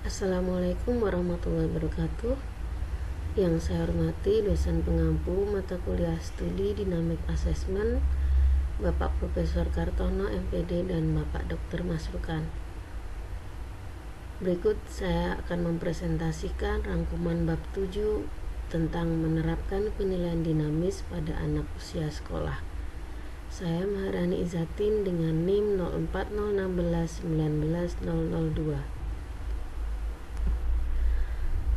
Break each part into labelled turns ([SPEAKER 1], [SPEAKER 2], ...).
[SPEAKER 1] Assalamualaikum warahmatullahi wabarakatuh. Yang saya hormati dosen pengampu mata kuliah studi Dynamic Assessment, Bapak Profesor Kartono MPD dan Bapak Dr. Masrukan. Berikut saya akan mempresentasikan rangkuman bab 7 tentang menerapkan penilaian dinamis pada anak usia sekolah. Saya Maharani Izatin dengan NIM 0401619002.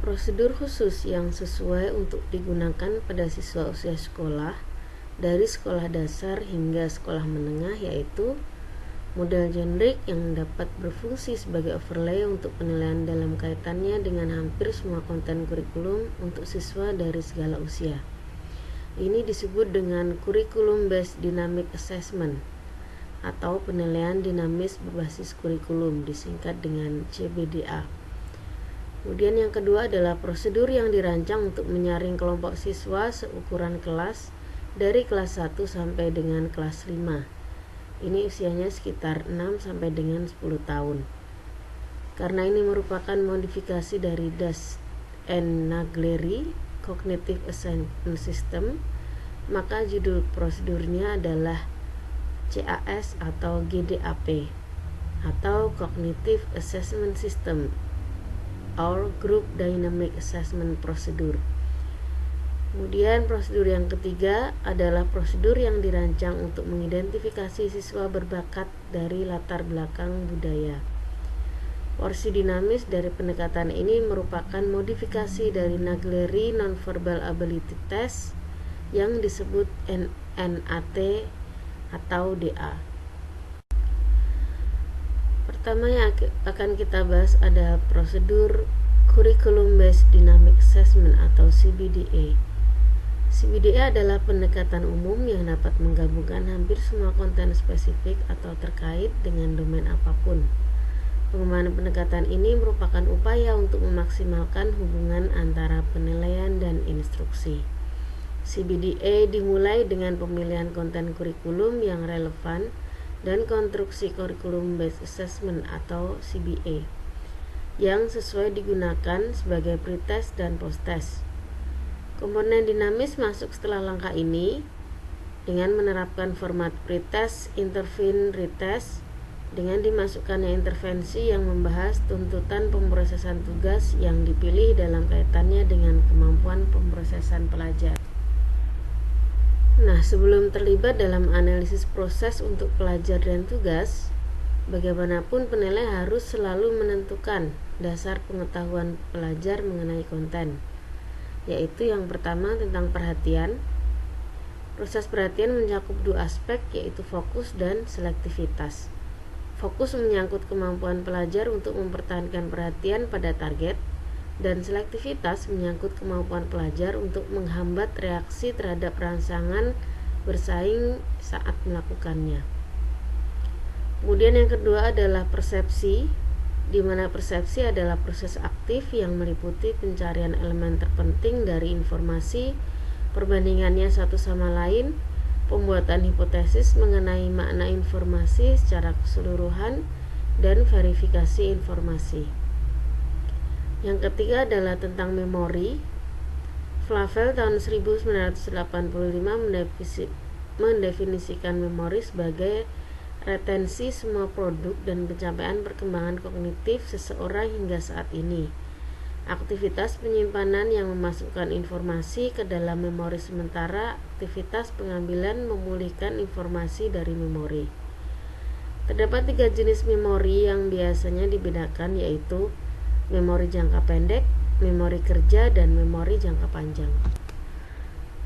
[SPEAKER 1] Prosedur khusus yang sesuai untuk digunakan pada siswa usia sekolah dari sekolah dasar hingga sekolah menengah yaitu model generik yang dapat berfungsi sebagai overlay untuk penilaian dalam kaitannya dengan hampir semua konten kurikulum untuk siswa dari segala usia. Ini disebut dengan Curriculum Based Dynamic Assessment atau penilaian dinamis berbasis kurikulum, disingkat dengan CBDA. Kemudian yang kedua adalah prosedur yang dirancang untuk menyaring kelompok siswa seukuran kelas dari kelas 1 sampai dengan kelas 5. Ini usianya sekitar 6 sampai dengan 10 tahun. Karena ini merupakan modifikasi dari Das and Nagleri Cognitive Assessment System, maka judul prosedurnya adalah CAS atau GDAP atau Cognitive Assessment System or Group Dynamic Assessment Procedure. Kemudian prosedur yang ketiga adalah prosedur yang dirancang untuk mengidentifikasi siswa berbakat dari latar belakang budaya. Porsi dinamis dari pendekatan ini merupakan modifikasi dari Nagleri Nonverbal Ability Test yang disebut NAT atau DA. Pertama yang akan kita bahas ada prosedur Curriculum Based Dynamic Assessment atau CBDA. CBDA adalah pendekatan umum yang dapat menggabungkan hampir semua konten spesifik atau terkait dengan domain apapun. Pengembangan pendekatan ini merupakan upaya untuk memaksimalkan hubungan antara penilaian dan instruksi. CBDA dimulai dengan pemilihan konten kurikulum yang relevan dan konstruksi Curriculum Based Assessment atau CBA yang sesuai digunakan sebagai pretest dan posttest. Komponen dinamis masuk setelah langkah ini dengan menerapkan format pretest, intervene, retest dengan dimasukkannya intervensi yang membahas tuntutan pemrosesan tugas yang dipilih dalam kaitannya dengan kemampuan pemrosesan pelajar. Nah, sebelum terlibat dalam analisis proses untuk pelajar dan tugas, bagaimanapun penilai harus selalu menentukan dasar pengetahuan pelajar mengenai konten, yaitu yang pertama tentang perhatian. Proses perhatian mencakup dua aspek, yaitu fokus dan selektivitas. Fokus menyangkut kemampuan pelajar untuk mempertahankan perhatian pada target, dan selektivitas menyangkut kemampuan pelajar untuk menghambat reaksi terhadap rangsangan bersaing saat melakukannya. Kemudian yang kedua adalah persepsi, di mana persepsi adalah proses aktif yang meliputi pencarian elemen terpenting dari informasi, perbandingannya satu sama lain, pembuatan hipotesis mengenai makna informasi secara keseluruhan, dan verifikasi informasi. Yang ketiga adalah tentang memori. Flavel tahun 1985 mendefinisikan memori sebagai retensi semua produk dan pencapaian perkembangan kognitif seseorang hingga saat ini. Aktivitas penyimpanan yang memasukkan informasi ke dalam memori sementara aktivitas pengambilan memulihkan informasi dari memori. Terdapat 3 jenis memori yang biasanya dibedakan, yaitu memori jangka pendek, memori kerja, dan memori jangka panjang.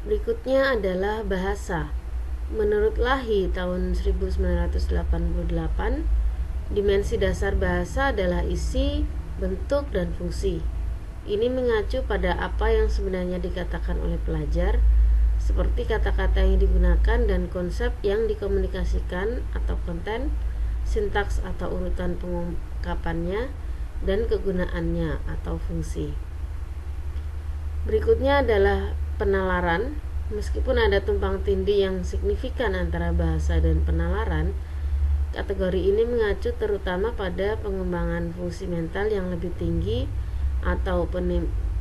[SPEAKER 1] Berikutnya adalah bahasa. Menurut Lahi tahun 1988, dimensi dasar bahasa adalah isi, bentuk, dan fungsi. Ini mengacu pada apa yang sebenarnya dikatakan oleh pelajar, seperti kata-kata yang digunakan dan konsep yang dikomunikasikan atau konten, sintaks atau urutan pengungkapannya, dan kegunaannya atau fungsi. Berikutnya adalah penalaran. Meskipun ada tumpang tindih yang signifikan antara bahasa dan penalaran, Kategori ini mengacu terutama pada pengembangan fungsi mental yang lebih tinggi atau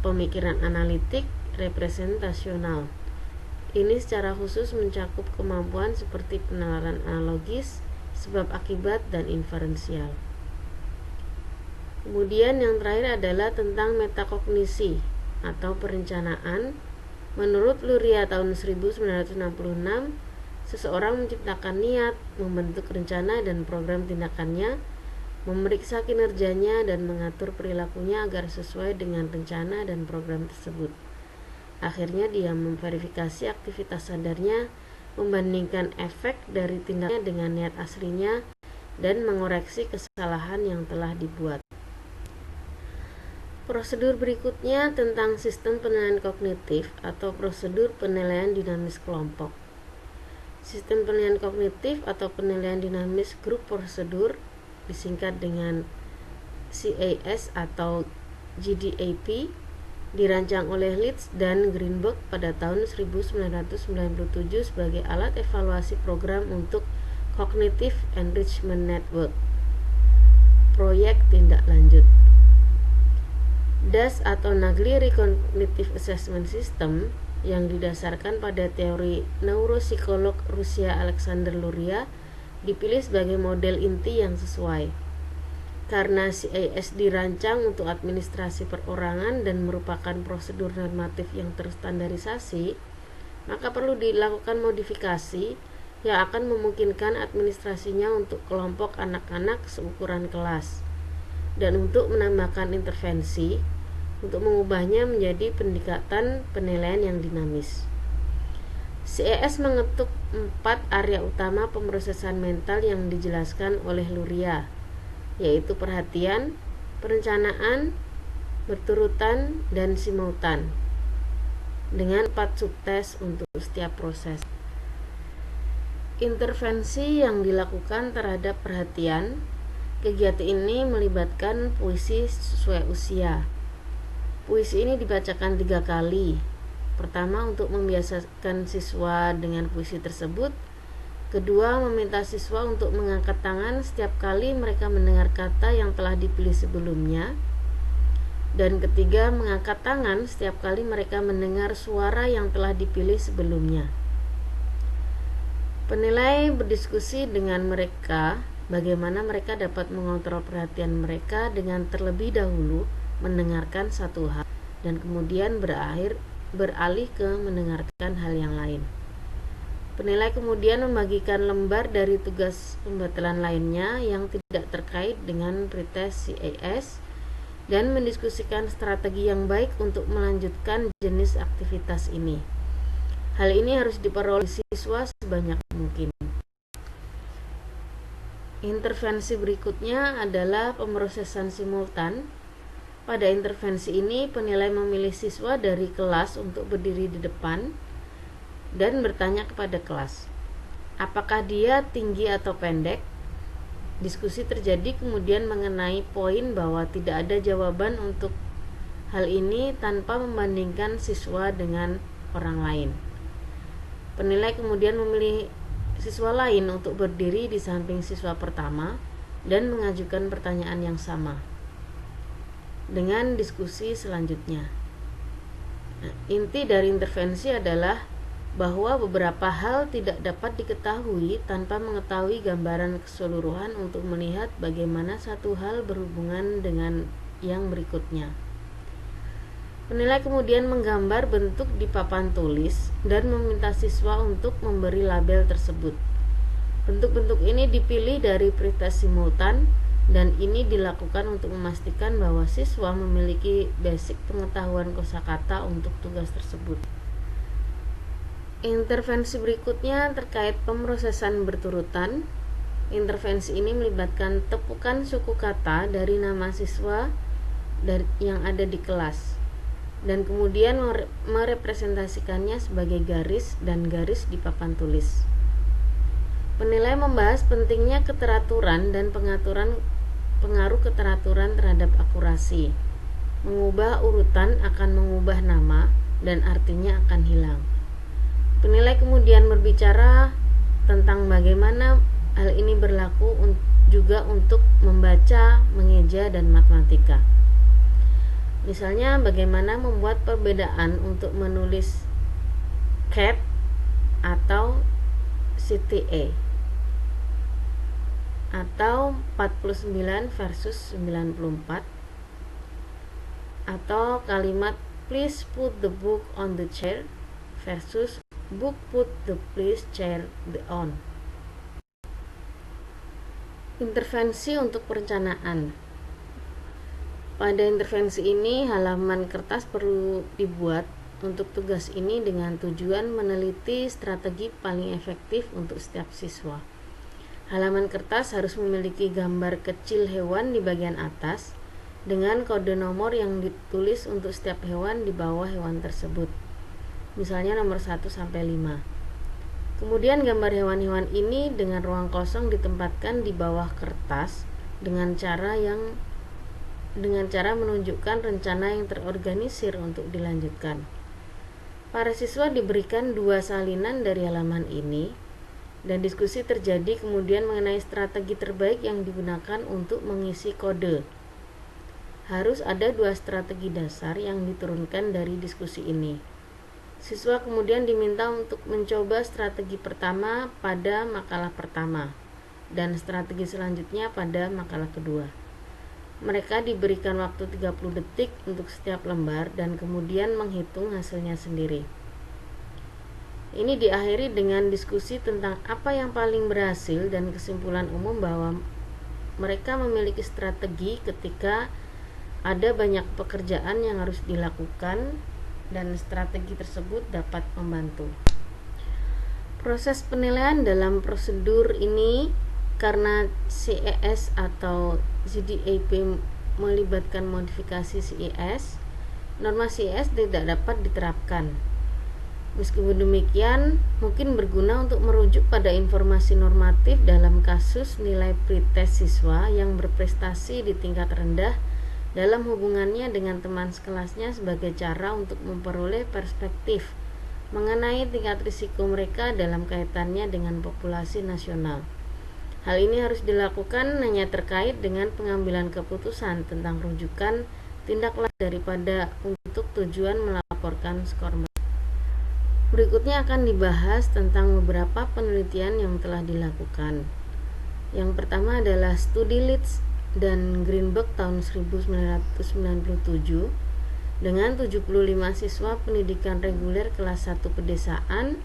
[SPEAKER 1] pemikiran analitik representasional. Ini secara khusus mencakup kemampuan seperti penalaran analogis, sebab akibat, dan inferensial. Kemudian yang terakhir adalah tentang metakognisi atau perencanaan. Menurut Luria tahun 1966, seseorang menciptakan niat, membentuk rencana dan program tindakannya, memeriksa kinerjanya, dan mengatur perilakunya agar sesuai dengan rencana dan program tersebut. Akhirnya dia memverifikasi aktivitas sadarnya, membandingkan efek dari tindaknya dengan niat aslinya, dan mengoreksi kesalahan yang telah dibuat. Prosedur berikutnya tentang sistem penilaian kognitif atau prosedur penilaian dinamis kelompok. Sistem penilaian kognitif atau penilaian dinamis grup prosedur disingkat dengan CAS atau GDAP dirancang oleh Leeds dan Greenberg pada tahun 1997 sebagai alat evaluasi program untuk Cognitive Enrichment Network, proyek tindak lanjut. DAS atau Naglieri Cognitive Assessment System yang didasarkan pada teori neuropsikolog Rusia Alexander Luria dipilih sebagai model inti yang sesuai. Karena CAS dirancang untuk administrasi perorangan dan merupakan prosedur normatif yang terstandarisasi, maka perlu dilakukan modifikasi yang akan memungkinkan administrasinya untuk kelompok anak-anak seukuran kelas, dan untuk menambahkan intervensi untuk mengubahnya menjadi pendekatan penilaian yang dinamis. CAS mengetuk 4 area utama pemrosesan mental yang dijelaskan oleh Luria, yaitu perhatian, perencanaan, berturutan, dan simultan, dengan 4 subtes untuk setiap proses. Intervensi yang dilakukan terhadap perhatian. Kegiatan ini melibatkan puisi sesuai usia. Puisi ini dibacakan 3 kali. Pertama, untuk membiasakan siswa dengan puisi tersebut. Kedua, meminta siswa untuk mengangkat tangan setiap kali mereka mendengar kata yang telah dipilih sebelumnya. Dan ketiga, mengangkat tangan setiap kali mereka mendengar suara yang telah dipilih sebelumnya. Penilai berdiskusi dengan mereka bagaimana mereka dapat mengontrol perhatian mereka dengan terlebih dahulu mendengarkan satu hal dan kemudian beralih ke mendengarkan hal yang lain. Penilai kemudian membagikan lembar dari tugas pembatalan lainnya yang tidak terkait dengan pretest CAS dan mendiskusikan strategi yang baik untuk melanjutkan jenis aktivitas ini. Hal ini harus diperoleh siswa sebanyak mungkin. Intervensi berikutnya adalah pemrosesan simultan. Pada intervensi ini, penilai memilih siswa dari kelas untuk berdiri di depan dan bertanya kepada kelas, apakah dia tinggi atau pendek? Diskusi terjadi kemudian mengenai poin bahwa tidak ada jawaban untuk hal ini tanpa membandingkan siswa dengan orang lain. Penilai kemudian memilih siswa lain untuk berdiri di samping siswa pertama dan mengajukan pertanyaan yang sama dengan diskusi selanjutnya. Inti dari intervensi adalah bahwa beberapa hal tidak dapat diketahui tanpa mengetahui gambaran keseluruhan untuk melihat bagaimana satu hal berhubungan dengan yang berikutnya. Penilai kemudian menggambar bentuk di papan tulis dan meminta siswa untuk memberi label tersebut. Bentuk-bentuk ini dipilih dari pretest simultan dan ini dilakukan untuk memastikan bahwa siswa memiliki basic pengetahuan kosakata untuk tugas tersebut. Intervensi berikutnya terkait pemrosesan berturutan. Intervensi ini melibatkan tepukan suku kata dari nama siswa yang ada di kelas dan kemudian merepresentasikannya sebagai garis dan garis di papan tulis. Penilai membahas pentingnya keteraturan dan pengaruh keteraturan terhadap akurasi. Mengubah urutan akan mengubah nama dan artinya akan hilang. Penilai kemudian berbicara tentang bagaimana Hal ini berlaku juga untuk membaca, mengeja, dan matematika. Misalnya bagaimana membuat perbedaan untuk menulis cat atau CTA, atau 49 versus 94, atau kalimat please put the book on the chair versus book put the please chair on. Intervensi untuk perencanaan. Pada intervensi ini, halaman kertas perlu dibuat untuk tugas ini dengan tujuan meneliti strategi paling efektif untuk setiap siswa. Halaman kertas harus memiliki gambar kecil hewan di bagian atas dengan kode nomor yang ditulis untuk setiap hewan di bawah hewan tersebut. Misalnya nomor 1 sampai 5. Kemudian gambar hewan-hewan ini dengan ruang kosong ditempatkan di bawah kertas dengan cara menunjukkan rencana yang terorganisir untuk dilanjutkan. Para siswa diberikan 2 salinan dari halaman ini dan diskusi terjadi kemudian mengenai strategi terbaik yang digunakan untuk mengisi kode. Harus ada 2 strategi dasar yang diturunkan dari diskusi ini. Siswa kemudian diminta untuk mencoba strategi pertama pada makalah pertama dan strategi selanjutnya pada makalah kedua. Mereka diberikan waktu 30 detik untuk setiap lembar dan kemudian menghitung hasilnya sendiri. Ini diakhiri dengan diskusi tentang apa yang paling berhasil dan kesimpulan umum bahwa mereka memiliki strategi ketika ada banyak pekerjaan yang harus dilakukan dan strategi tersebut dapat membantu. Proses penilaian dalam prosedur ini karena CES atau GDAP melibatkan modifikasi CES, norma CES tidak dapat diterapkan. Meskipun demikian, mungkin berguna untuk merujuk pada informasi normatif dalam kasus nilai pretest siswa yang berprestasi di tingkat rendah dalam hubungannya dengan teman sekelasnya sebagai cara untuk memperoleh perspektif mengenai tingkat risiko mereka dalam kaitannya dengan populasi nasional. Hal ini harus dilakukan hanya terkait dengan pengambilan keputusan tentang rujukan tindak lanjut daripada untuk tujuan melaporkan skor. Berikutnya akan dibahas tentang beberapa penelitian yang telah dilakukan. Yang pertama adalah studi Leeds dan Greenberg tahun 1997 dengan 75 siswa pendidikan reguler kelas 1 pedesaan.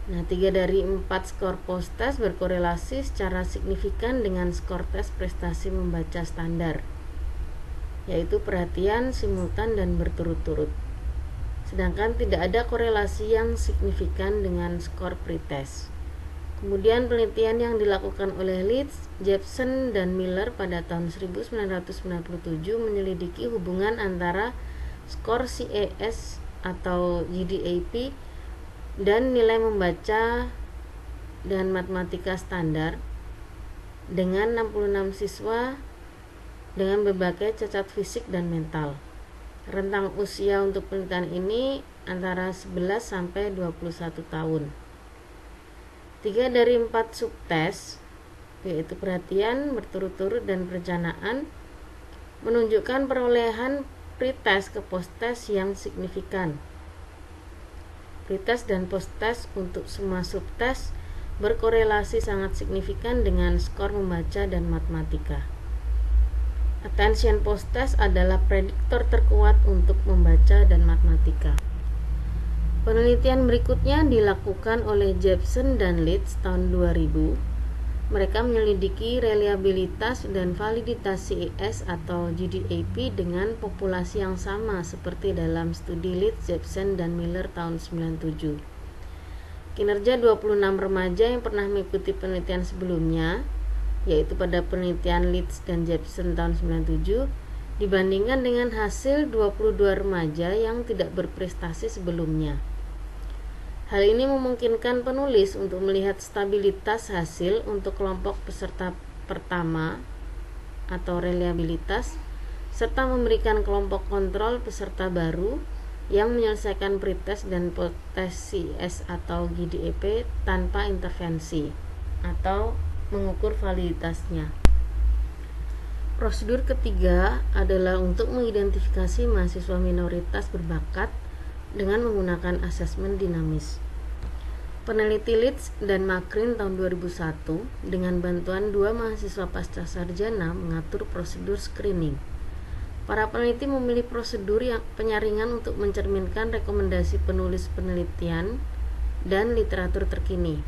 [SPEAKER 1] 3 dari 4 skor post-test berkorelasi secara signifikan dengan skor tes prestasi membaca standar, yaitu perhatian, simultan, dan berturut-turut. Sedangkan tidak ada korelasi yang signifikan dengan skor pretest. Kemudian penelitian yang dilakukan oleh Leeds, Jepsen, dan Miller pada tahun 1997 menyelidiki hubungan antara skor CES atau GDAP dan nilai membaca dan matematika standar dengan 66 siswa dengan berbagai cacat fisik dan mental. Rentang usia untuk penelitian ini antara 11 sampai 21 tahun. 3 dari 4 subtes, yaitu perhatian, berturut-turut, dan perencanaan, menunjukkan perolehan pretest ke post-test yang signifikan. Pretest dan post-test untuk semua subtes berkorelasi sangat signifikan dengan skor membaca dan matematika. Attention post-test adalah prediktor terkuat untuk membaca dan matematika. Penelitian berikutnya dilakukan oleh Jepsen dan Leeds tahun 2000. Mereka menyelidiki reliabilitas dan validitas CES atau GDAP dengan populasi yang sama seperti dalam studi Leeds, Jepsen, dan Miller tahun 97. Kinerja 26 remaja yang pernah mengikuti penelitian sebelumnya, yaitu pada penelitian Leeds dan Jepsen tahun 97, dibandingkan dengan hasil 22 remaja yang tidak berprestasi sebelumnya. Hal ini memungkinkan penulis untuk melihat stabilitas hasil untuk kelompok peserta pertama atau reliabilitas, serta memberikan kelompok kontrol peserta baru yang menyelesaikan pretest dan post-test CES atau GDAP tanpa intervensi atau mengukur validitasnya. Prosedur ketiga adalah untuk mengidentifikasi mahasiswa minoritas berbakat dengan menggunakan asesmen dinamis. Peneliti Leeds dan Makrin tahun 2001 dengan bantuan 2 mahasiswa pasca sarjana mengatur prosedur screening. Para peneliti memilih prosedur yang penyaringan untuk mencerminkan rekomendasi penulis penelitian dan literatur terkini.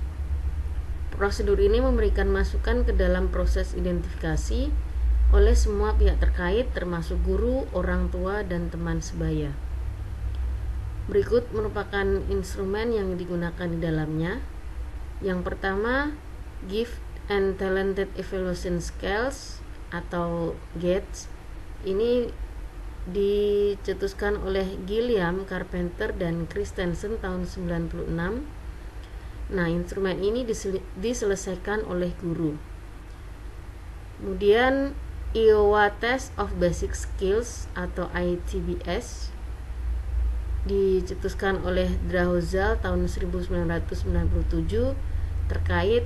[SPEAKER 1] Prosedur ini memberikan masukan ke dalam proses identifikasi oleh semua pihak terkait termasuk guru, orang tua, dan teman sebaya. Berikut merupakan instrumen yang digunakan di dalamnya. Yang pertama, Gift and Talented Evaluation Scales atau GATE. Ini dicetuskan oleh Gilliam, Carpenter, dan Christensen tahun 96. Nah, instrumen ini diselesaikan oleh guru. Kemudian Iowa Test of Basic Skills atau ITBS dicetuskan oleh Drahozel tahun 1997 terkait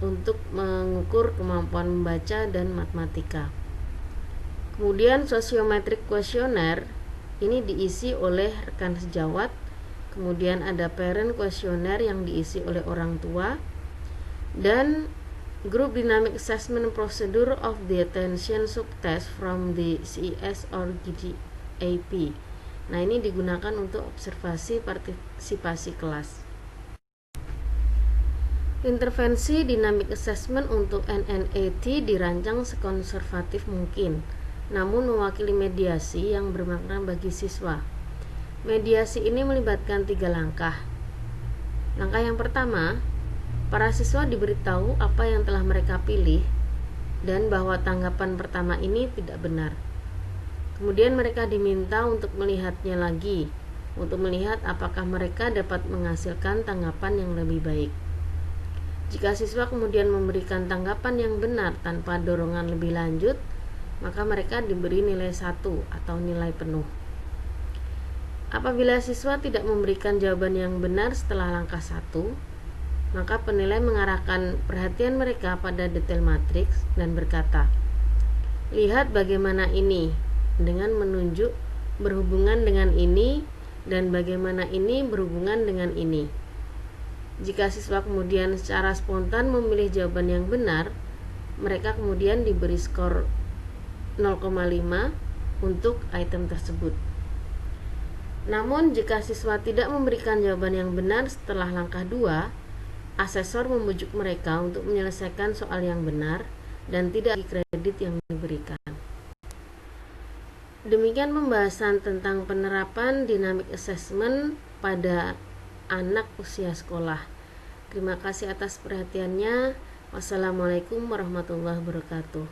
[SPEAKER 1] untuk mengukur kemampuan membaca dan matematika. Kemudian Sociometric Questionnaire ini diisi oleh rekan sejawat. Kemudian ada Parent Questionnaire yang diisi oleh orang tua, dan Group Dynamic Assessment Procedure of the Attention Subtest from the CES or GAP. Nah, ini digunakan untuk observasi partisipasi kelas. Intervensi Dynamic Assessment untuk NNAT dirancang sekonservatif mungkin, namun mewakili mediasi yang bermakna bagi siswa. Mediasi ini melibatkan 3 langkah. Langkah yang pertama, para siswa diberitahu apa yang telah mereka pilih dan bahwa tanggapan pertama ini tidak benar. Kemudian mereka diminta untuk melihatnya lagi, untuk melihat apakah mereka dapat menghasilkan tanggapan yang lebih baik. Jika siswa kemudian memberikan tanggapan yang benar tanpa dorongan lebih lanjut, maka mereka diberi nilai 1 atau nilai penuh. Apabila siswa tidak memberikan jawaban yang benar setelah langkah 1, maka penilai mengarahkan perhatian mereka pada detail matriks dan berkata, lihat bagaimana ini dengan menunjuk berhubungan dengan ini dan bagaimana ini berhubungan dengan ini. Jika siswa kemudian secara spontan memilih jawaban yang benar, mereka kemudian diberi skor 0,5 untuk item tersebut. Namun jika siswa tidak memberikan jawaban yang benar setelah langkah 2, asesor membujuk mereka untuk menyelesaikan soal yang benar dan tidak kredit yang diberikan. Demikian pembahasan tentang penerapan dynamic assessment pada anak usia sekolah. Terima kasih atas perhatiannya. Wassalamualaikum warahmatullahi wabarakatuh.